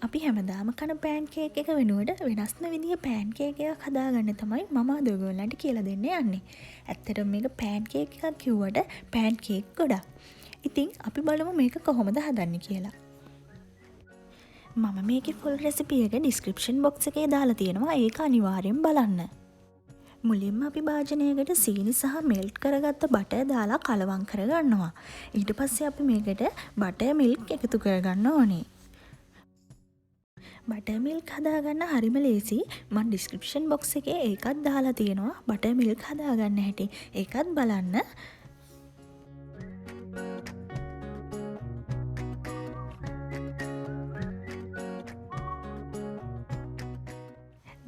අපි හැමදාම කන පෑන්කේක් එක වෙනුවට වෙනස්ම විදිහේ පෑන්කේක් එකක් හදාගන්න තමයි මම අද ඔයගොල්ලන්ට කියලා දෙන්න යන්නේ. ඇත්තටම මේක පෑන්කේක් එකක් කිව්වට පෑන්කේක් ගොඩක්. ඉතින් අපි බලමු මේක කොහොමද හදන්නේ කියලා. මම මේකේ ෆුල් රෙසිපි එක ඩිස්ක්‍රිප්ෂන් බොක්ස් එකේ දාලා තියෙනවා. ඒක අනිවාර්යෙන් බලන්න. මුලින්ම අපි භාජනයකට සීනි සහ මෙල්ට් කරගත්ත බටර් දාලා කලවම් කරගන්නවා. ඊට පස්සේ අපි මේකට බටර් මිල්ක් එකතු කරගන්න ඕනේ. බටර් මිල්ක් හදාගන්න හරිම ලේසි. මම ඩිස්ක්‍රිප්ෂන් බොක්ස් එකේ ඒකත් දාලා තියෙනවා. බටර් මිල්ක් හදාගන්න හැටි ඒකත් බලන්න.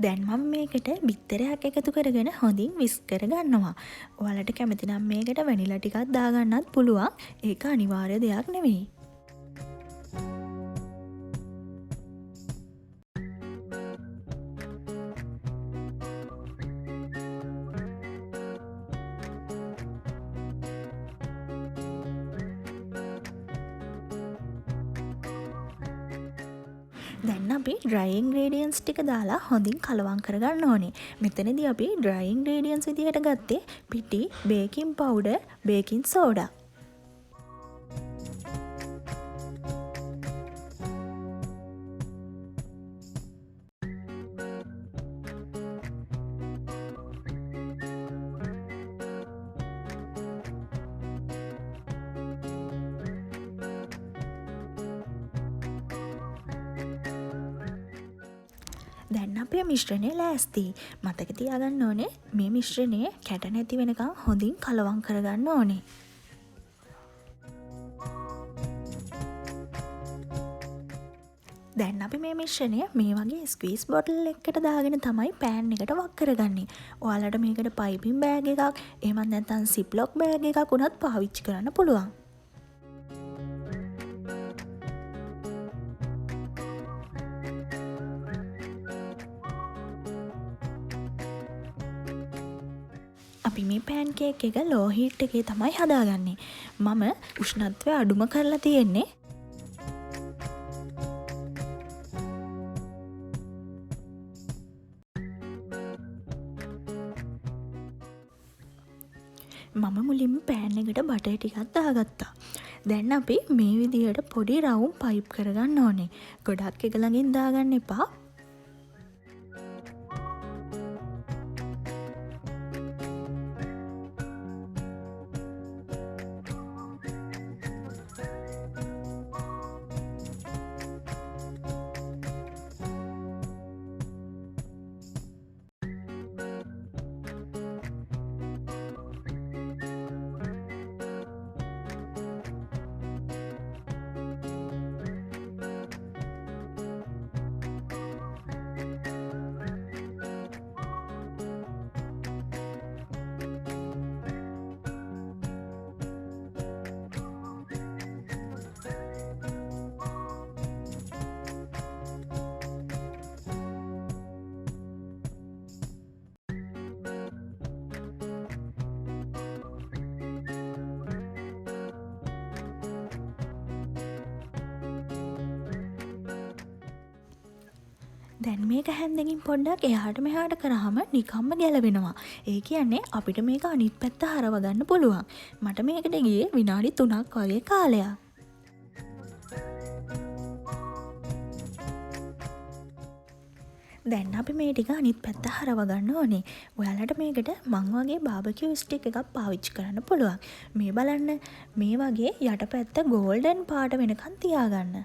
දැන් මම මේකට බිත්තරයක් එකතු කරගෙන හොඳින් විස්ක් කරගන්නවා. ඔයාලට කැමති නම් මේකට වැනිලා ටිකක් දාගන්නත් පුළුවන්. ඒක අනිවාර්ය දෙයක් නෙවෙයි. දැන් අපි dry ingredients ටික දාලා හොඳින් කලවම් කරගන්න ඕනේ. මෙතනදී අපි dry ingredients විදිහට ගත්තේ පිටි, baking powder, baking soda. දැන් අපේ මිශ්‍රණය ලෑස්ති. මතක තියාගන්න ඕනේ මේ මිශ්‍රණය කැට නැති වෙනකන් හොඳින් කලවම් කරගන්න ඕනේ. දැන් අපි මේ මිශ්‍රණය මේ වගේ ස්ක්වීස් බොටල් එකකට දාගෙන තමයි පෑන් එකට වක් කරගන්නේ. ඔයාලට මේකට පයිපින් බෑග් එකක් එහෙම නැත්නම් සිප්ලොක් බෑග් එකක් උනත් පාවිච්චි කරන්න පුළුවන්. අපි මේ පෑන්කේක් එක ලෝ හීට් එකේ තමයි හදාගන්නේ. මම උෂ්ණත්වය අඩුම කරලා තියෙන්නේ. මම මුලින්ම පෑන් එකට බටර් ටිකක් දාගත්තා. දැන් අපි මේ විදිහට පොඩි රවුම් පයිප් කරගන්න ඕනේ. ගොඩක් එක ළඟින් දාගන්න එපා. දැන් මේක හැන්දකින් පොඩ්ඩක් එහාට මෙහාට කරාම නිකම්ම ගැලවෙනවා. ඒ කියන්නේ අපිට මේක අනිත් පැත්ත හරව ගන්න පුළුවන්. මට මේකට ගියේ විනාඩි 3ක් වගේ කාලයක්. දැන් අපි මේ ටික අනිත් පැත්ත හරව ගන්න ඕනේ. ඔයාලට මේකට මං වගේ බාබකියු ස්ටික් එකක් පාවිච්චි කරන්න පුළුවන්. මේ බලන්න මේ වගේ යටපැත්ත ගෝල්ඩන් පාට වෙනකන් තියාගන්න.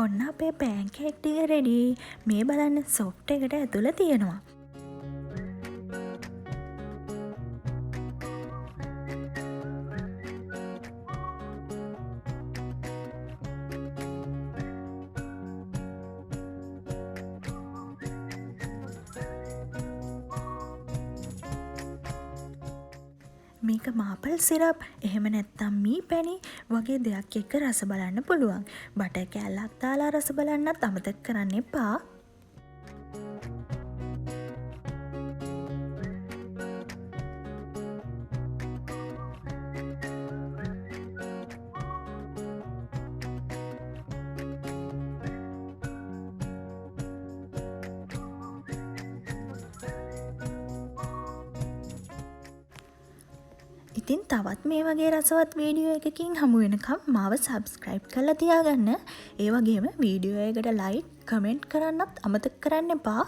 ඔන්න අපේ පෑන්කේක් ටික රෙඩි. මේ බලන්න සොෆ්ට් එකට ඇතුළ තියෙනවා. මේක මාපල් සිරප් එහෙම නැත්තම් මී පැණි වගේ දෙයක් එක්ක රස බලන්න පුළුවන්. බටර් කෑල්ලක් දාලා රස බලන්නත් අමතක කරන්න එපා. ඉතින් තවත් මේ වගේ රසවත් වීඩියෝ එකකින් හමු වෙනකම් මාව සබ්ස්ක්‍රයිබ් කරලා තියාගන්න. ඒ වගේම වීඩියෝ එකට ලයික්, කමෙන්ට් කරන්නත් අමතක කරන්න එපා.